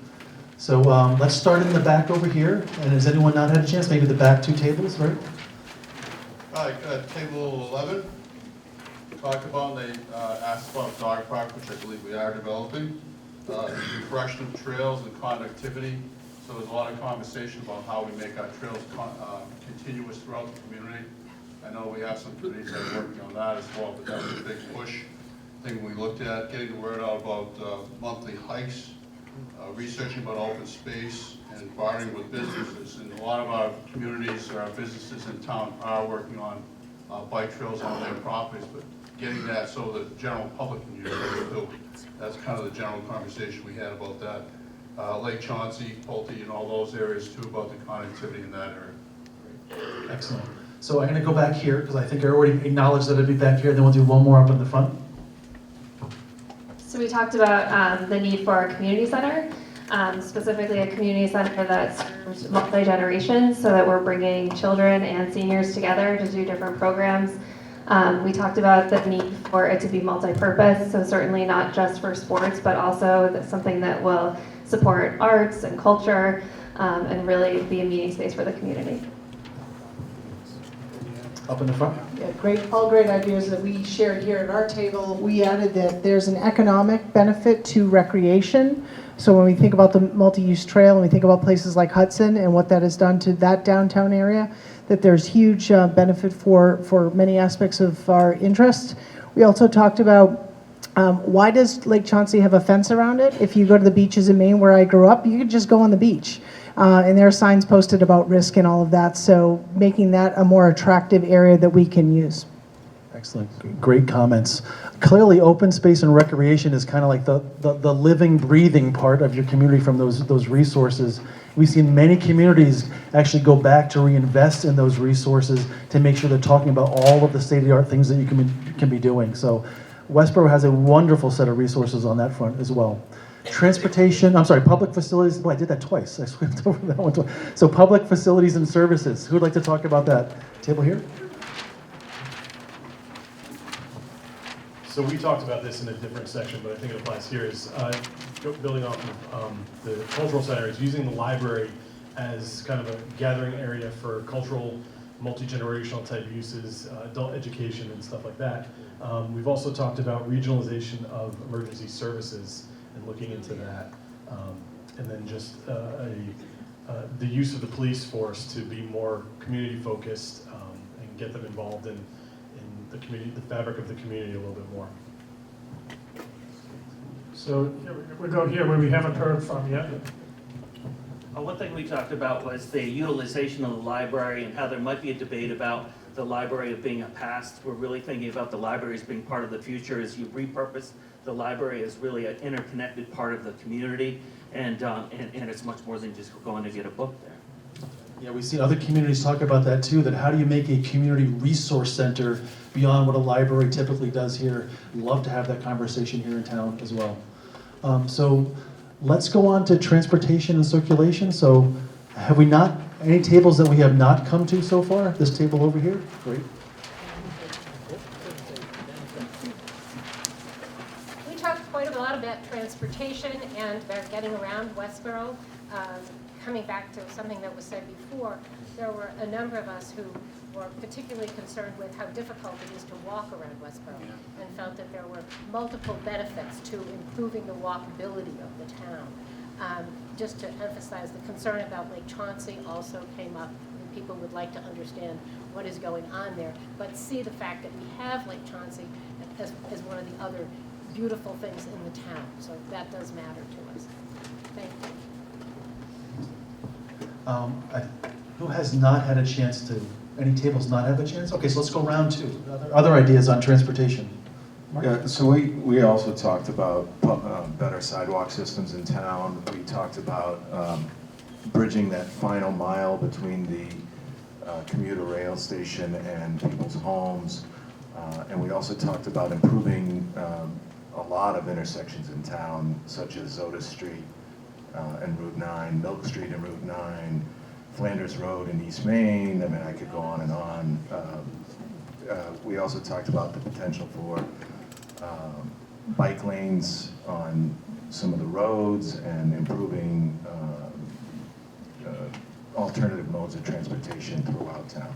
Speaker 2: So let's start in the back over here. And has anyone not had a chance? Maybe the back two tables, right?
Speaker 13: Table 11, talked about, they asked about dog park, which I believe we are developing, refreshment of trails and conductivity. So there's a lot of conversation about how we make our trails continuous throughout the community. I know we have some communities that are working on that as well, but that was a big push thing we looked at, getting the word out about monthly hikes, researching about open space, and partnering with businesses. And a lot of our communities or our businesses in town are working on bike trails on their properties, but getting that so the general public can use it too. That's kind of the general conversation we had about that. Lake Chauncey, Pulte, and all those areas too, about the connectivity in that area.
Speaker 2: Excellent. So I'm going to go back here because I think I already acknowledged that I'd be back here. Then we'll do one more up in the front.
Speaker 14: So we talked about the need for a community center, specifically a community center that serves multi-generations, so that we're bringing children and seniors together to do different programs. We talked about the need for it to be multi-purpose, so certainly not just for sports, but also something that will support arts and culture and really be a meeting space for the community.
Speaker 2: Up in the front.
Speaker 15: Yeah, all great ideas that we shared here at our table. We added that there's an economic benefit to recreation. So when we think about the multi-use trail and we think about places like Hudson and what that has done to that downtown area, that there's huge benefit for many aspects of our interest. We also talked about why does Lake Chauncey have a fence around it? If you go to the beaches in Maine where I grew up, you could just go on the beach. And there are signs posted about risk and all of that. So making that a more attractive area that we can use.
Speaker 2: Excellent. Great comments. Clearly, open space and recreation is kind of like the living, breathing part of your community from those resources. We've seen many communities actually go back to reinvest in those resources to make sure they're talking about all of the state-of-the-art things that you can be doing. So Westborough has a wonderful set of resources on that front as well. Transportation, I'm sorry, public facilities. Boy, I did that twice. I swept over that one twice. So public facilities and services. Who would like to talk about that? Table here?
Speaker 16: So we talked about this in a different section, but I think it applies here, is building off of the cultural center, is using the library as kind of a gathering area for cultural, multi-generational type uses, adult education and stuff like that. We've also talked about regionalization of emergency services and looking into that. And then just the use of the police force to be more community focused and get them involved in the community, the fabric of the community a little bit more.
Speaker 1: So we go here where we haven't heard from yet.
Speaker 17: One thing we talked about was the utilization of the library and how there might be a debate about the library of being a past. We're really thinking about the library as being part of the future as you repurpose the library as really an interconnected part of the community, and it's much more than just going to get a book there.
Speaker 2: Yeah, we see other communities talk about that too, that how do you make a community resource center beyond what a library typically does here. We'd love to have that conversation here in town as well. So let's go on to transportation and circulation. So have we not, any tables that we have not come to so far? This table over here? Great.
Speaker 18: We talked quite a lot about transportation and about getting around Westborough. Coming back to something that was said before, there were a number of us who were particularly concerned with how difficult it is to walk around Westborough, and felt that there were multiple benefits to improving the walkability of the town. Just to emphasize, the concern about Lake Chauncey also came up, and people would like to understand what is going on there, but see the fact that we have Lake Chauncey as one of the other beautiful things in the town. So that does matter to us. Thank you.
Speaker 2: Who has not had a chance to, any tables not have a chance? Okay, so let's go round two. Other ideas on transportation. Mark?
Speaker 19: Yeah, so we also talked about better sidewalk systems in town. We talked about bridging that final mile between the commuter rail station and people's homes. And we also talked about improving a lot of intersections in town, such as Otis Street and Route 9, Milk Street and Route 9, Flanders Road in East Maine. I mean, I could go on and on. We also talked about the potential for bike lanes on some of the roads and improving alternative modes of transportation throughout town.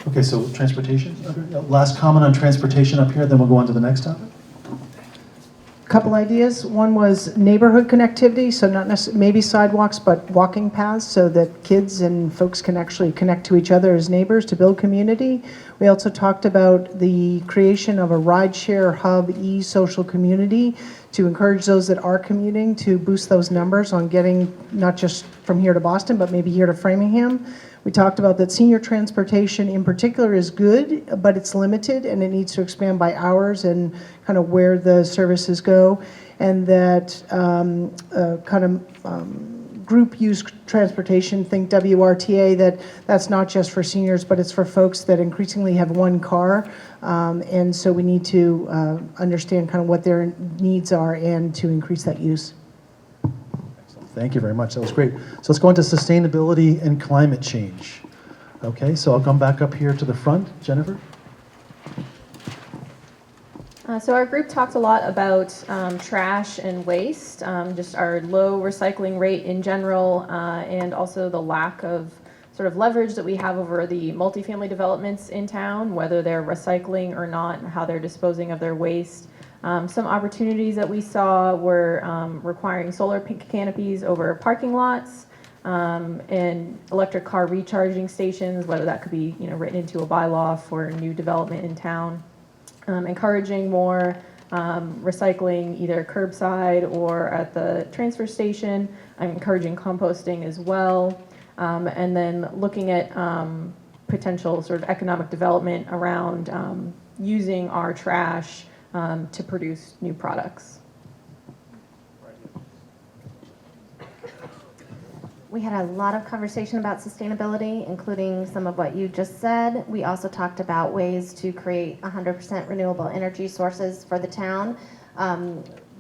Speaker 2: Okay, so transportation. Last comment on transportation up here, then we'll go on to the next topic.
Speaker 15: Couple ideas. One was neighborhood connectivity, so not necessarily maybe sidewalks, but walking paths so that kids and folks can actually connect to each other as neighbors to build community. We also talked about the creation of a rideshare hub e-social community to encourage those that are commuting to boost those numbers on getting not just from here to Boston, but maybe here to Framingham. We talked about that senior transportation in particular is good, but it's limited and it needs to expand by hours and kind of where the services go. And that group use transportation, think WRTA, that's not just for seniors, but it's for folks that increasingly have one car. And so we need to understand kind of what their needs are and to increase that use.
Speaker 2: Thank you very much. That was great. So let's go into sustainability and climate change. Okay, so I'll come back up here to the front. Jennifer?
Speaker 6: So our group talked a lot about trash and waste, just our low recycling rate in general, and also the lack of sort of leverage that we have over the multifamily developments in town, whether they're recycling or not, and how they're disposing of their waste. Some opportunities that we saw were requiring solar canopies over parking lots, and electric car recharging stations, whether that could be written into a bylaw for new development in town. Encouraging more recycling either curbside or at the transfer station. I'm encouraging composting as well. And then looking at potential sort of economic development around using our trash to produce new products.
Speaker 11: We had a lot of conversation about sustainability, including some of what you just said. We also talked about ways to create 100% renewable energy sources for the town,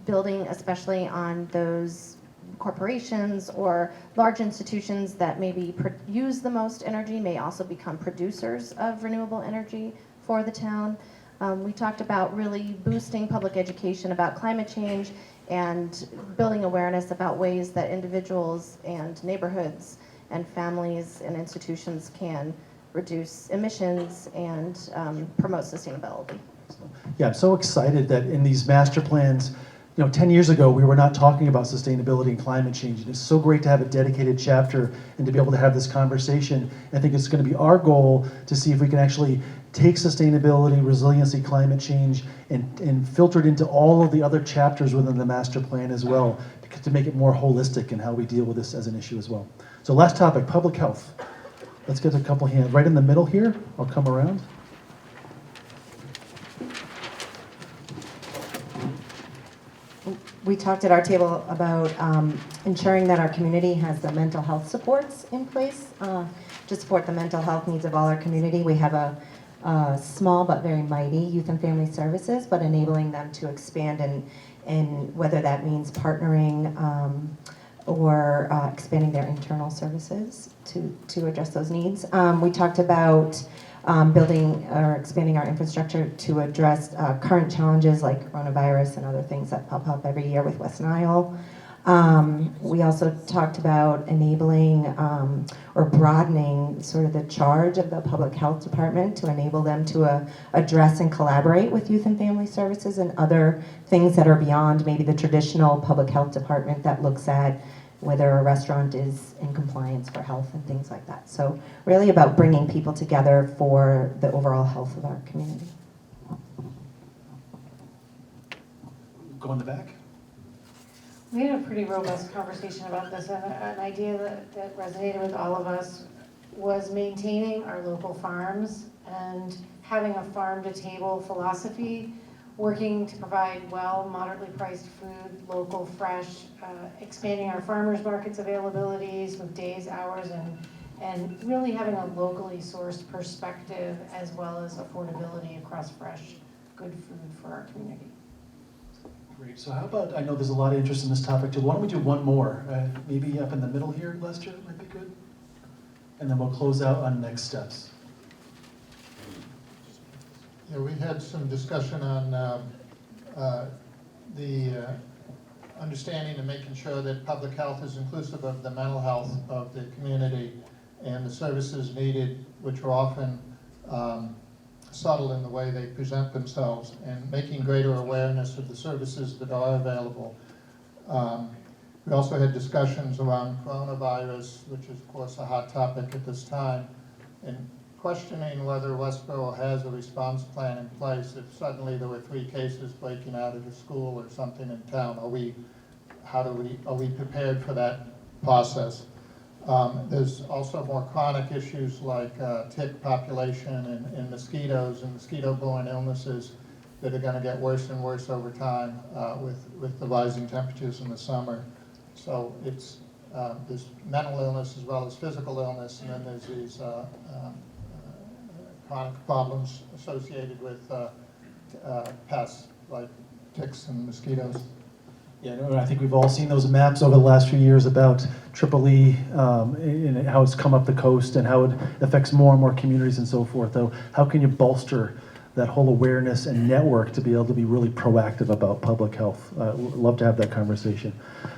Speaker 11: building especially on those corporations or large institutions that maybe use the most energy may also become producers of renewable energy for the town. We talked about really boosting public education about climate change and building awareness about ways that individuals and neighborhoods and families and institutions can reduce emissions and promote sustainability.
Speaker 2: Yeah, I'm so excited that in these master plans, 10 years ago, we were not talking about sustainability and climate change. And it's so great to have a dedicated chapter and to be able to have this conversation. I think it's going to be our goal to see if we can actually take sustainability, resiliency, climate change, and filter it into all of the other chapters within the master plan as well, to make it more holistic in how we deal with this as an issue as well. So last topic, public health. Let's get a couple hands. Right in the middle here, I'll come around.
Speaker 20: We talked at our table about ensuring that our community has the mental health supports in place to support the mental health needs of all our community. We have a small but very mighty youth and family services, but enabling them to expand and whether that means partnering or expanding their internal services to address those needs. We talked about building or expanding our infrastructure to address current challenges like coronavirus and other things that pop up every year with West Nile. We also talked about enabling or broadening sort of the charge of the public health department to enable them to address and collaborate with youth and family services and other things that are beyond maybe the traditional public health department that looks at whether a restaurant is in compliance for health and things like that. So really about bringing people together for the overall health of our community.
Speaker 2: Go in the back.
Speaker 10: We had a pretty robust conversation about this, and an idea that resonated with all of us was maintaining our local farms and having a farm-to-table philosophy, working to provide moderately priced food, local, fresh, expanding our farmers markets availabilities with days, hours, and really having a locally sourced perspective as well as affordability across fresh, good food for our community.
Speaker 2: Great. So how about, I know there's a lot of interest in this topic too. Why don't we do one more? Maybe up in the middle here, Lester, might be good. And then we'll close out on next steps.
Speaker 8: Yeah, we had some discussion on the understanding and making sure that public health is inclusive of the mental health of the community and the services needed, which are often subtle in the way they present themselves, and making greater awareness of the services that are available. We also had discussions around coronavirus, which is of course a hot topic at this time, and questioning whether Westborough has a response plan in place if suddenly there were 3 cases breaking out at a school or something in town. Are we prepared for that process? There's also more chronic issues like tick population and mosquitoes and mosquito-borne illnesses that are going to get worse and worse over time with the rising temperatures in the summer. So it's there's mental illness as well as physical illness, and then there's these chronic problems associated with pests like ticks and mosquitoes.
Speaker 2: Yeah, no, I think we've all seen those maps over the last few years about Tripoli and how it's come up the coast and how it affects more and more communities and so forth. Though, how can you bolster that whole awareness and network to be able to be really proactive about public health? Love to have that conversation.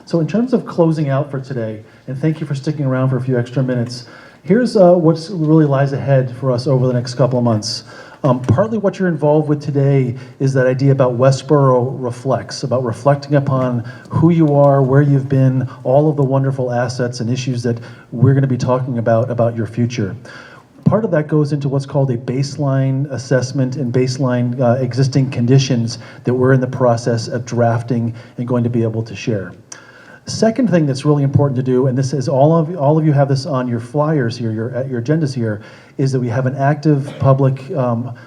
Speaker 2: So in terms of closing out for today, and thank you for sticking around for a few extra minutes, Here's what's really lies ahead for us over the next couple of months. Partly what you're involved with today is that idea about Westborough Reflects, about reflecting upon who you are, where you've been, all of the wonderful assets and issues that we're going to be talking about your future. Part of that goes into what's called a baseline assessment and baseline existing conditions that we're in the process of drafting and going to be able to share. Second thing that's really important to do, and this is all of you have this on your flyers here, your agendas here, is that we have an active public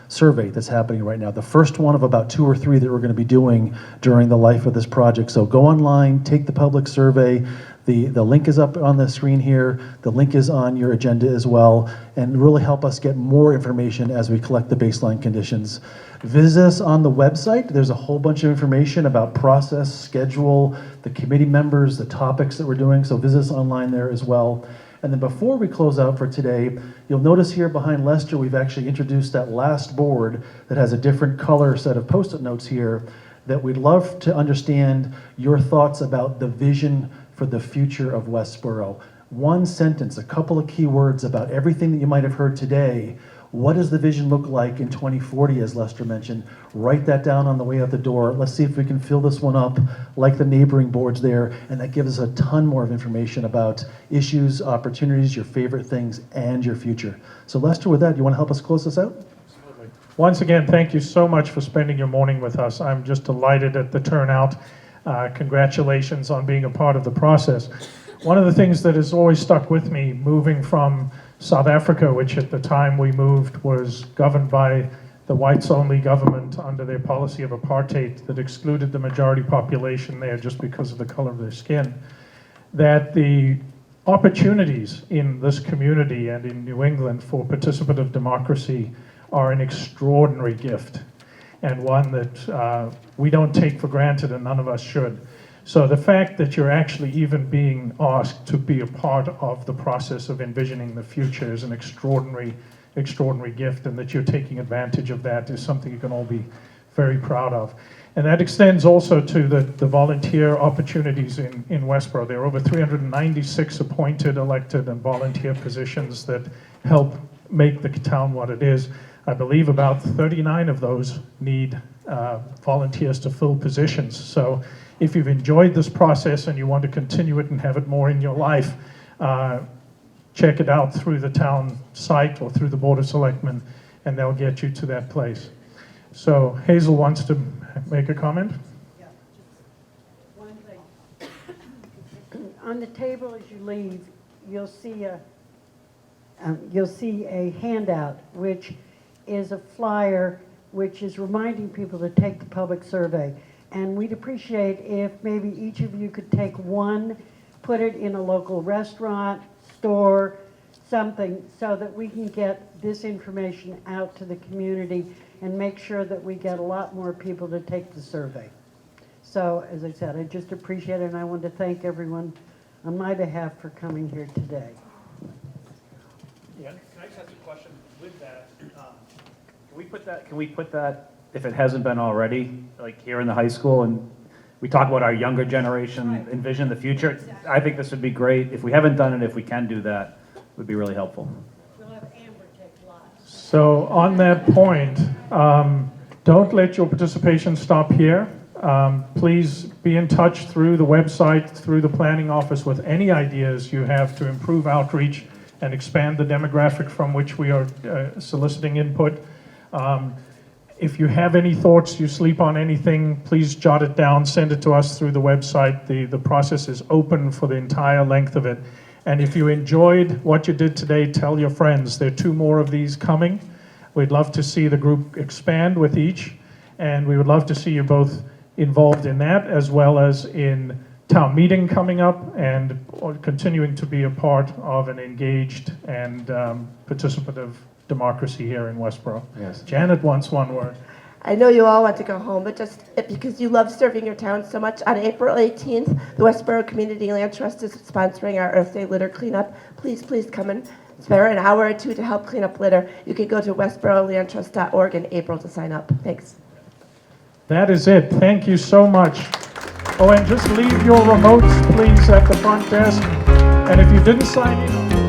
Speaker 2: survey that's happening right now. The first one of about 2 or 3 that we're going to be doing during the life of this project. So go online, take the public survey. The link is up on the screen here. The link is on your agenda as well, and really help us get more information as we collect the baseline conditions. Visit us on the website. There's a whole bunch of information about process, schedule, the committee members, the topics that we're doing, so visit us online there as well. And then before we close out for today, you'll notice here behind Lester, we've actually introduced that last board that has a different color set of Post-it notes here that we'd love to understand your thoughts about the vision for the future of Westborough. One sentence, a couple of key words about everything that you might have heard today. What does the vision look like in 2040, as Lester mentioned? Write that down on the way out the door. Let's see if we can fill this one up like the neighboring boards there, and that gives us a ton more of information about issues, opportunities, your favorite things, and your future. So Lester, with that, do you want to help us close this out?
Speaker 1: Absolutely. Once again, thank you so much for spending your morning with us. I'm just delighted at the turnout. Congratulations on being a part of the process. One of the things that has always stuck with me, moving from South Africa, which at the time we moved was governed by the whites-only government under their policy of apartheid that excluded the majority population there just because of the color of their skin, that the opportunities in this community and in New England for participative democracy are an extraordinary gift, and one that we don't take for granted, and none of us should. So the fact that you're actually even being asked to be a part of the process of envisioning the future is an extraordinary gift, and that you're taking advantage of that is something you can all be very proud of. And that extends also to the volunteer opportunities in Westborough. There are over 396 appointed, elected, and volunteer positions that help make the town what it is. I believe about 39 of those need volunteers to fill positions. So if you've enjoyed this process and you want to continue it and have it more in your life, check it out through the town site or through the Board of Selectmen, and they'll get you to that place. So Hazel wants to make a comment?
Speaker 21: Yeah, just one thing. On the table as you leave, you'll see a handout, which is a flyer which is reminding people to take the public survey. And we'd appreciate if maybe each of you could take one, put it in a local restaurant, store, something, so that we can get this information out to the community and make sure that we get a lot more people to take the survey. So, as I said, I just appreciate it, and I want to thank everyone on my behalf for coming here today.
Speaker 22: Yeah, can I just ask a question with that? Can we put that, if it hasn't been already, like here in the high school, and we talk about our younger generation, envision the future? Exactly. I think this would be great. If we haven't done it, if we can do that, it would be really helpful.
Speaker 21: We'll have Amber take lots.
Speaker 1: So on that point, don't let your participation stop here. Please be in touch through the website, through the planning office with any ideas you have to improve outreach and expand the demographic from which we are soliciting input. If you have any thoughts, you sleep on anything, please jot it down, send it to us through the website. The process is open for the entire length of it. And if you enjoyed what you did today, tell your friends. There are 2 more of these coming. We'd love to see the group expand with each, and we would love to see you both involved in that, as well as in town meeting coming up, and continuing to be a part of an engaged and participative democracy here in Westborough. Yes. Janet wants one word.
Speaker 5: I know you all want to go home, but just because you love serving your town so much, on April 18th, the Westborough Community Land Trust is sponsoring our Earth Day litter cleanup. Please, please come and spare an hour or 2 to help clean up litter. You can go to westboroughlandtrust.org in April to sign up. Thanks.
Speaker 1: That is it. Thank you so much. Oh, and just leave your remotes, please, at the front desk. And if you didn't sign in,